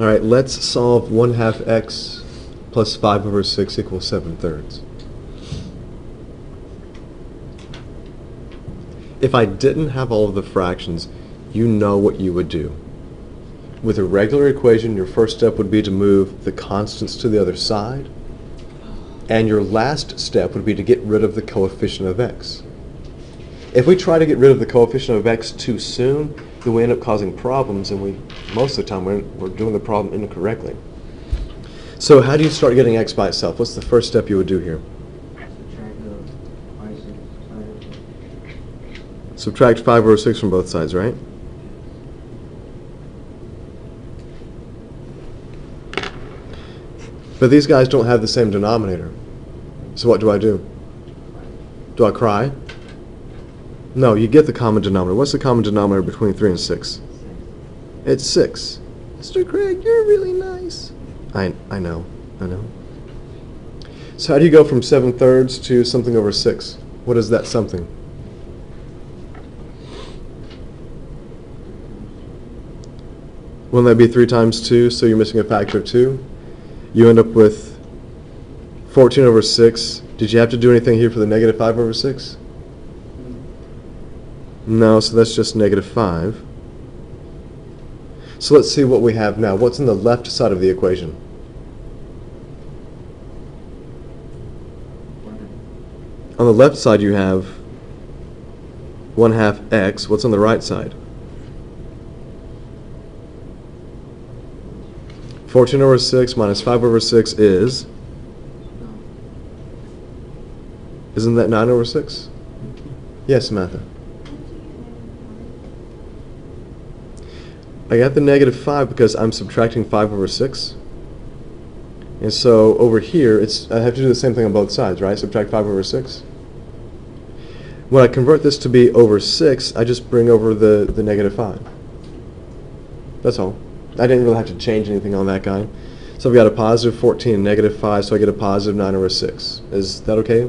All right, let's solve 1/2 x plus 5 over 6 equals 7/3. If I didn't have all of the fractions, you know what you would do. With a regular equation, your first step would be to move the constants to the other side, and your last step would be to get rid of the coefficient of x. If we try to get rid of the coefficient of x too soon, then we end up causing problems, and most of the time we're doing the problem incorrectly. So how do you start getting x by itself? What's the first step you would do here? Subtract 5 over 6 from both sides, right? But these guys don't have the same denominator. So what do? Do I cry? No, you get the common denominator. What's the common denominator between 3 and 6? It's 6. Mr. Craig, you're really nice. I know. So how do you go from 7/3 to something over 6? What is that something? Wouldn't that be 3 times 2, so you're missing a factor of 2? You end up with 14 over 6. Did you have to do anything here for the negative 5 over 6? No, so that's just negative 5. So let's see what we have now. What's on the left side of the equation? On the left side you have 1/2 x. What's on the right side? 14 over 6 minus 5 over 6 is? Isn't that 9 over 6? Yes, Samantha. I got the negative 5 because I'm subtracting 5 over 6. And so over here, I have to do the same thing on both sides, right? Subtract 5 over 6. When I convert this to be over 6, I just bring over the negative 5. That's all. I didn't really have to change anything on that guy. So I've got a positive 14 and negative 5, so I get a positive 9 over 6. Is that okay?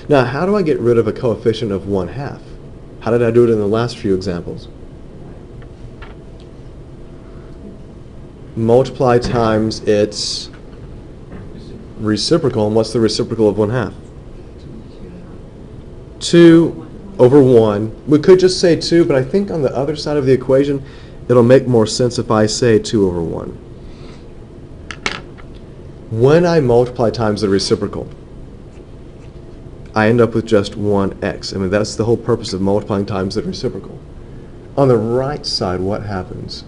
Now, how do I get rid of a coefficient of 1/2? How did I do it in the last few examples? Multiply times its reciprocal. And what's the reciprocal of 1/2? 2 over 1. We could just say 2, but I think on the other side of the equation, it'll make more sense if I say 2 over 1. When I multiply times the reciprocal, I end up with just 1x. I mean, that's the whole purpose of multiplying times the reciprocal. On the right side, what happens?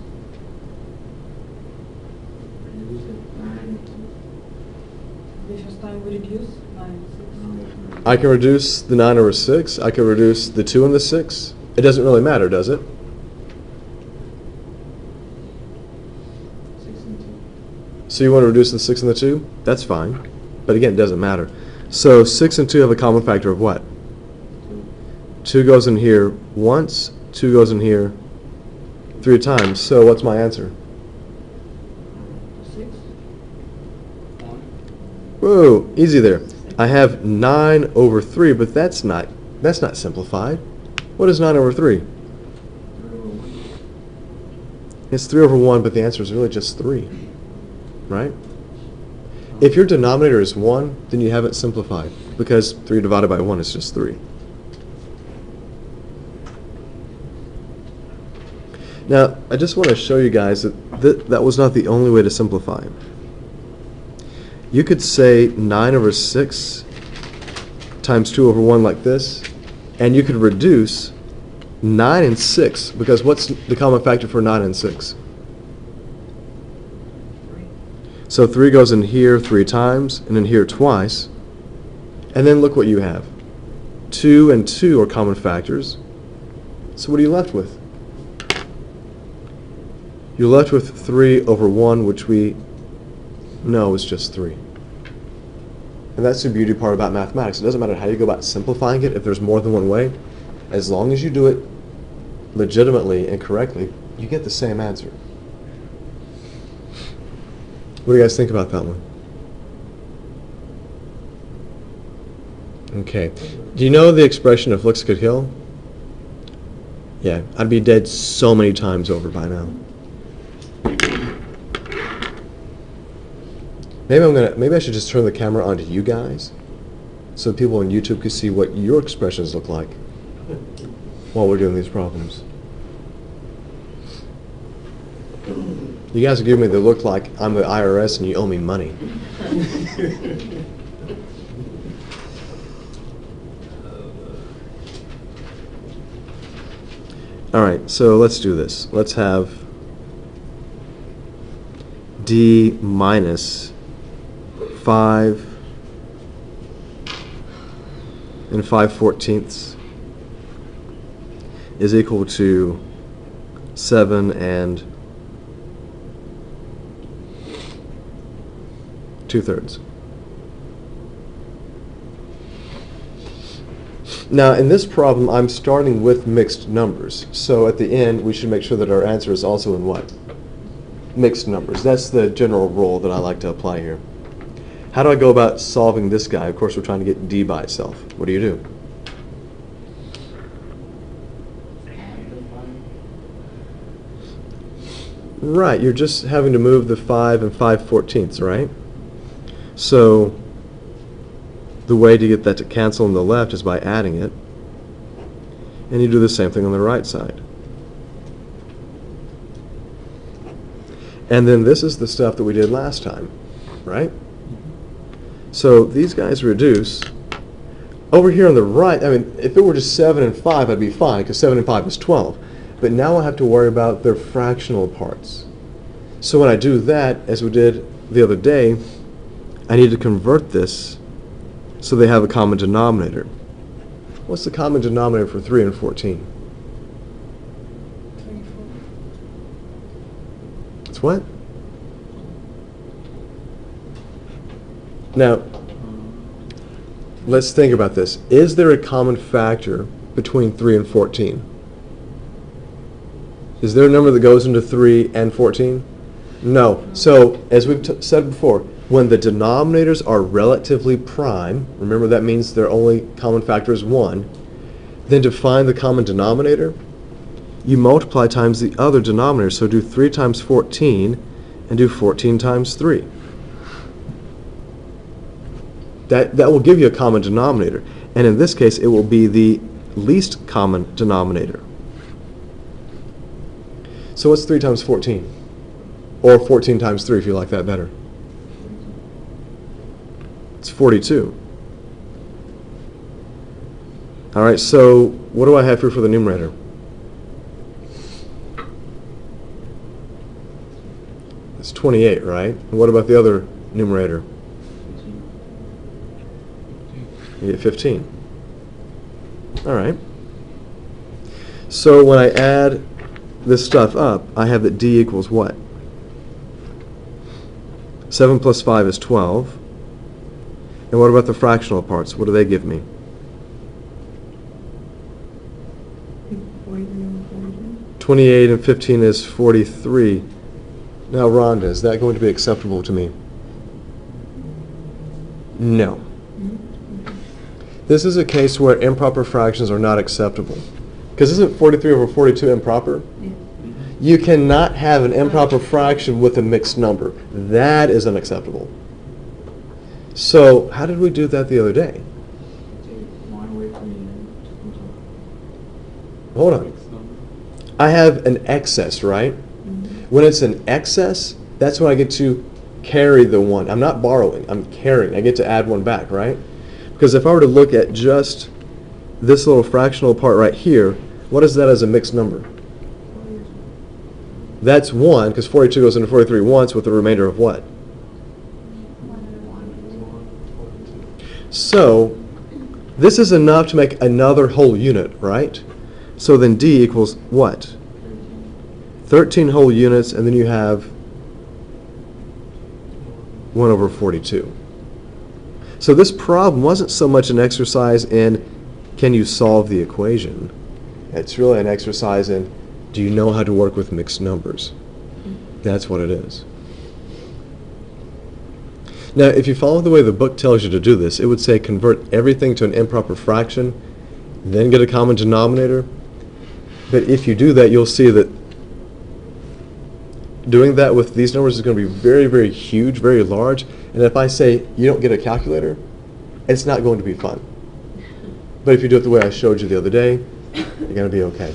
I can reduce the 9 over 6. I can reduce the 2 and the 6. It doesn't really matter, does it? So you want to reduce the 6 and the 2? That's fine. But again, it doesn't matter. So 6 and 2 have a common factor of what? 2 goes in here once, 2 goes in here 3 times. So what's my answer? 6. Whoa, easy there. I have 9 over 3, but that's not simplified. What is 9 over 3? It's 3 over 1, but the answer is really just 3. Right? If your denominator is 1, then you haven't simplified, because 3 divided by 1 is just 3. Now, I just want to show you guys that that was not the only way to simplify. You could say 9 over 6 times 2 over 1 like this, and you could reduce 9 and 6, because what's the common factor for 9 and 6? So 3 goes in here 3 times, and in here twice. And then look what you have. 2 and 2 are common factors. So what are you left with? You're left with 3 over 1, which we know is just 3. And that's the beauty part about mathematics. It doesn't matter how you go about simplifying it, if there's more than one way. As long as you do it legitimately and correctly, you get the same answer. What do you guys think about that one? Okay. Do you know the expression if looks could kill? Yeah, I'd be dead so many times over by now. Maybe I should just turn the camera on to you guys, so people on YouTube can see what your expressions look like while we're doing these problems. You guys are giving me the look like I'm the IRS and you owe me money. All right, so let's do this. Let's have D minus 5 and 5/14 is equal to 7 and 2/3. Now, in this problem, I'm starting with mixed numbers. So at the end, we should make sure that our answer is also in what? Mixed numbers. That's the general rule that I like to apply here. How do I go about solving this guy? Of course, we're trying to get D by itself. What do you do? Right, you're just having to move the 5 and 5/14, right? So the way to get that to cancel on the left is by adding it. And you do the same thing on the right side. And then this is the stuff that we did last time, right? So these guys reduce. Over here on the right, I mean, if it were just 7 and 5, I'd be fine, because 7 and 5 is 12. But now I have to worry about their fractional parts. So when I do that, as we did the other day, I need to convert this so they have a common denominator. What's the common denominator for 3 and 14? 24. It's what? Now, let's think about this. Is there a common factor between 3 and 14? Is there a number that goes into 3 and 14? No. So, as we've said before, when the denominators are relatively prime, remember that means their only common factor is 1, then to find the common denominator, you multiply times the other denominator. So do 3 times 14 and do 14 times 3. That will give you a common denominator. And in this case, it will be the least common denominator. So what's 3 times 14? Or 14 times 3 if you like that better. It's 42. All right, so what do I have here for the numerator? It's 28, right? And what about the other numerator? You get 15. All right. So when I add this stuff up, I have that D equals what? 7 plus 5 is 12. And what about the fractional parts? What do they give me? 28 and 15 is 43. Now, Rhonda, is that going to be acceptable to me? No. This is a case where improper fractions are not acceptable. Because isn't 43 over 42 improper? Yeah. You cannot have an improper fraction with a mixed number. That is unacceptable. So, how did we do that the other day? Hold on. I have an excess, right? When it's an excess, that's when I get to carry the 1. I'm not borrowing, I'm carrying. I get to add 1 back, right? Because if I were to look at just this little fractional part right here, what is that as a mixed number? That's 1, because 42 goes into 43 once with a remainder of what? So, this is enough to make another whole unit, right? So then D equals what? 13 whole units, and then you have 1 over 42. So this problem wasn't so much an exercise in can you solve the equation. It's really an exercise in do you know how to work with mixed numbers. That's what it is. Now, if you follow the way the book tells you to do this, it would say convert everything to an improper fraction, then get a common denominator. But if you do that, you'll see that doing that with these numbers is going to be very, very huge, very large. And if I say you don't get a calculator, it's not going to be fun. But if you do it the way I showed you the other day, you're going to be okay.